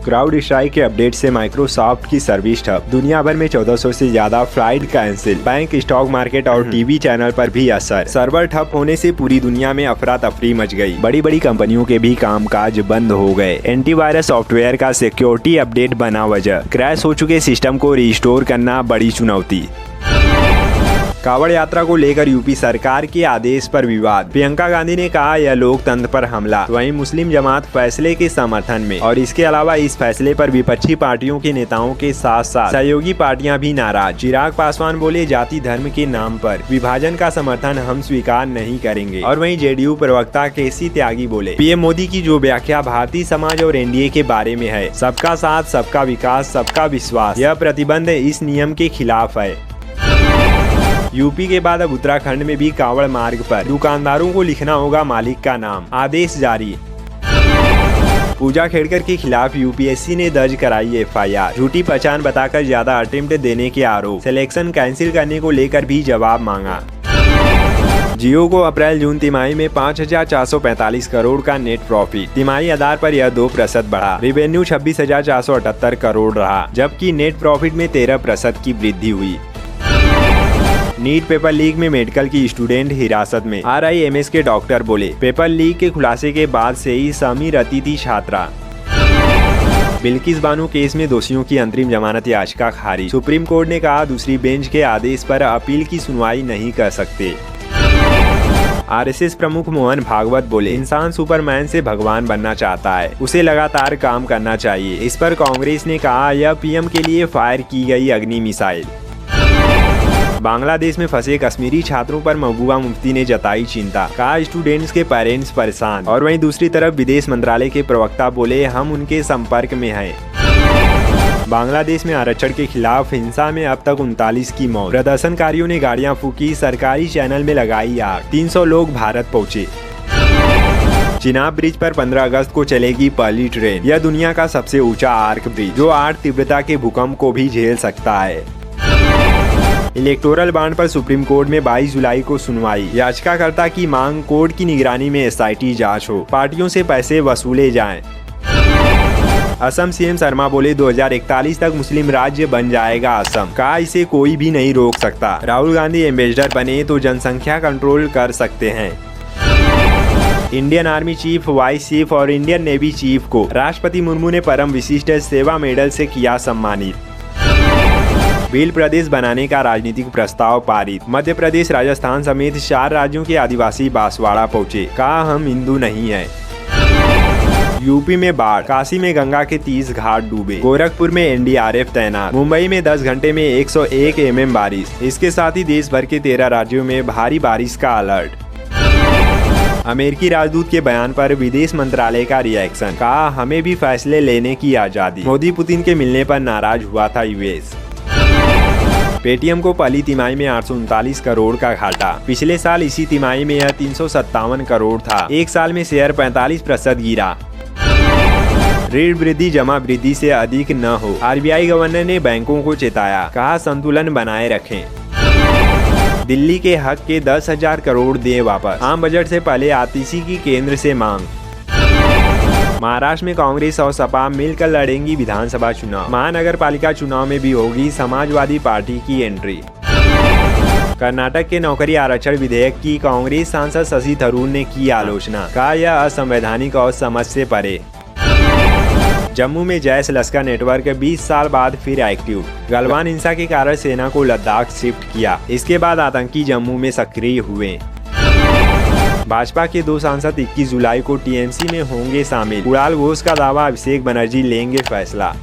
Crowd strike के update से Microsoft की सर्विस ठप, दुनिया भर में 1400 से ज्यादा flight cancel, bank, stock market और टीवी चैनल पर भी असर। सर्वर ठप होने से पूरी दुनिया में अफरा तफरी मच गई। बड़ी बड़ी कंपनियों के भी कामकाज बंद हो गए। एंटीवायरस सॉफ्टवेयर का सिक्योरिटी अपडेट बना वजह, क्रैश हो चुके सिस्टम को रिस्टोर करना बड़ी चुनौती। कांवड़ यात्रा को लेकर यूपी सरकार के आदेश पर विवाद, प्रियंका गांधी ने कहा यह लोकतंत्र पर हमला। वहीं मुस्लिम जमात फैसले के समर्थन में और इसके अलावा इस फैसले पर विपक्षी पार्टियों के नेताओं के साथ साथ सहयोगी पार्टियां भी नाराज। चिराग पासवान बोले जाति धर्म के नाम पर विभाजन का समर्थन हम स्वीकार नहीं करेंगे। और वहीं जेडीयू प्रवक्ता केसी त्यागी बोले पीएम मोदी की जो व्याख्या भारतीय समाज और एनडीए के बारे में है, सबका साथ, सबका विकास, सबका विश्वास, यह प्रतिबंध इस नियम के खिलाफ है। यूपी के बाद अब उत्तराखंड में भी कांवड़ मार्ग पर दुकानदारों को लिखना होगा मालिक का नाम, आदेश जारी। पूजा खेड़कर के खिलाफ यूपीएससी ने दर्ज कराई एफआईआर, झूठी पहचान बताकर ज्यादा अटेम्प्ट देने के आरोप, सिलेक्शन कैंसिल करने को लेकर भी जवाब मांगा। जियो को अप्रैल जून तिमाही में 5,445 करोड़ का नेट प्रॉफिट, तिमाही आधार पर यह 2% बढ़ा। रेवेन्यू 26,478 करोड़ रहा, जबकि नेट प्रॉफिट में 13% की वृद्धि हुई। नीट पेपर लीक में मेडिकल की स्टूडेंट हिरासत में, RIMS के डॉक्टर बोले पेपर लीक के खुलासे के बाद से ही सहमी रहती थी छात्रा। बिल्किस बानो केस में दोषियों की अंतरिम जमानत याचिका खारिज, सुप्रीम कोर्ट ने कहा दूसरी बेंच के आदेश पर अपील की सुनवाई नहीं कर सकते। RSS प्रमुख मोहन भागवत बोले इंसान सुपरमैन से भगवान बनना चाहता है, उसे लगातार काम करना चाहिए। इस पर कांग्रेस ने कहा यह पीएम के लिए फायर की गई अग्नि मिसाइल। बांग्लादेश में फंसे कश्मीरी छात्रों पर महबूबा मुफ्ती ने जताई चिंता, कहा स्टूडेंट्स के पेरेंट्स परेशान। और वहीं दूसरी तरफ विदेश मंत्रालय के प्रवक्ता बोले हम उनके संपर्क में हैं। बांग्लादेश में आरक्षण के खिलाफ हिंसा में अब तक 39 की मौत, प्रदर्शनकारियों ने गाड़ियां फूकी, सरकारी चैनल में लगाई आग, 300 लोग भारत पहुंचे। चिनाब ब्रिज पर 15 अगस्त को चलेगी पहली ट्रेन, यह दुनिया का सबसे ऊंचा आर्क ब्रिज जो 8 तीव्रता के भूकंप को भी झेल सकता है। इलेक्टोरल बॉन्ड पर सुप्रीम कोर्ट में 22 जुलाई को सुनवाई, याचिकाकर्ता की मांग कोर्ट की निगरानी में SIT जांच हो, पार्टियों से पैसे वसूले जाएं। असम सीएम शर्मा बोले 2041 तक मुस्लिम राज्य बन जाएगा असम, कहा इसे कोई भी नहीं रोक सकता। राहुल गांधी एम्बेसडर बने तो जनसंख्या कंट्रोल कर सकते हैं। Indian army chief, vice chief और इंडियन नेवी चीफ को राष्ट्रपति मुर्मू ने परम विशिष्ट सेवा मेडल से किया सम्मानित। भील प्रदेश बनाने का राजनीतिक प्रस्ताव पारित, मध्य प्रदेश, राजस्थान समेत 4 राज्यों के आदिवासी बांसवाड़ा पहुंचे, कहा हम हिंदू नहीं हैं। यूपी में बाढ़, काशी में गंगा के 30 घाट डूबे, गोरखपुर में NDRF तैनात, मुंबई में 10 घंटे में 101 mm बारिश। इसके साथ ही देश भर के 13 राज्यों में भारी बारिश का अलर्ट। अमेरिकी राजदूत के बयान पर विदेश मंत्रालय का रिएक्शन, कहा हमें भी फैसले लेने की आजादी। मोदी पुतिन के मिलने पर नाराज हुआ था US। पेटीएम को पहली तिमाही में 839 करोड़ का घाटा, पिछले साल इसी तिमाही में यह 357 करोड़ था। एक साल में शेयर 45% गिरा। ऋण वृद्धि जमा वृद्धि से अधिक न हो, RBI गवर्नर ने बैंकों को चेताया, कहा संतुलन बनाए रखें। दिल्ली के हक के 10,000 करोड़ दें वापस, आम बजट से पहले आतिशी की केंद्र से मांग। महाराष्ट्र में कांग्रेस और सपा मिलकर लड़ेंगी विधानसभा चुनाव, महानगर पालिका चुनाव में भी होगी समाजवादी पार्टी की एंट्री। कर्नाटक के नौकरी आरक्षण विधेयक की कांग्रेस सांसद शशि थरूर ने की आलोचना, कहा यह असंवैधानिक और समझ से परे। जम्मू में जैश लश्कर नेटवर्क 20 साल बाद फिर एक्टिव, गलवान हिंसा के कारण सेना को लद्दाख शिफ्ट किया, इसके बाद आतंकी जम्मू में सक्रिय हुए। भाजपा के 2 सांसद 21 जुलाई को TMC में होंगे शामिल, कुणाल घोष का दावा, अभिषेक बनर्जी लेंगे फैसला।